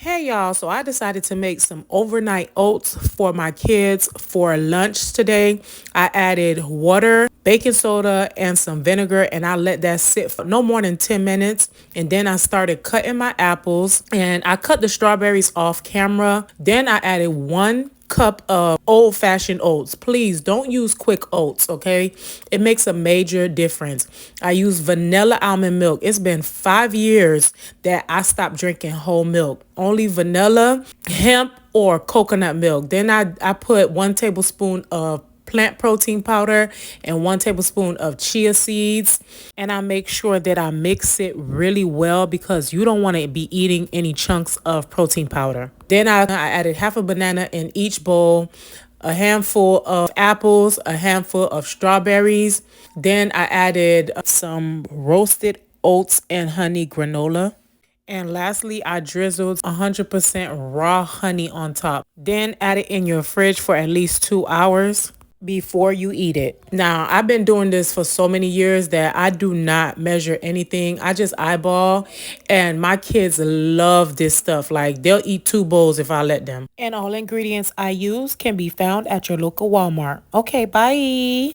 Hey y'all, so I decided to make some overnight oats for my kids for lunch today. I added water, baking soda, and some vinegar, and I let that sit for no more than 10 minutes. And then I started cutting my apples, and I cut the strawberries off camera. Then I added 1 cup of old-fashioned oats. Please don't use quick oats, okay? It makes a major difference. I use vanilla almond milk. It's been 5 years that I stopped drinking whole milk. Only vanilla, hemp, or coconut milk. Then I put 1 tablespoon of plant protein powder and 1 tablespoon of chia seeds, and I make sure that I mix it really well because you don't want to be eating any chunks of protein powder. Then I added half a banana in each bowl, a handful of apples, a handful of strawberries. Then I added some roasted oats and honey granola. And lastly, I drizzled 100% raw honey on top. Then add it in your fridge for at least 2 hours before you eat it. Now, I've been doing this for so many years that I do not measure anything. I just eyeball, and my kids love this stuff. Like, they'll eat 2 bowls if I let them. And all ingredients I use can be found at your local Walmart. Okay, bye.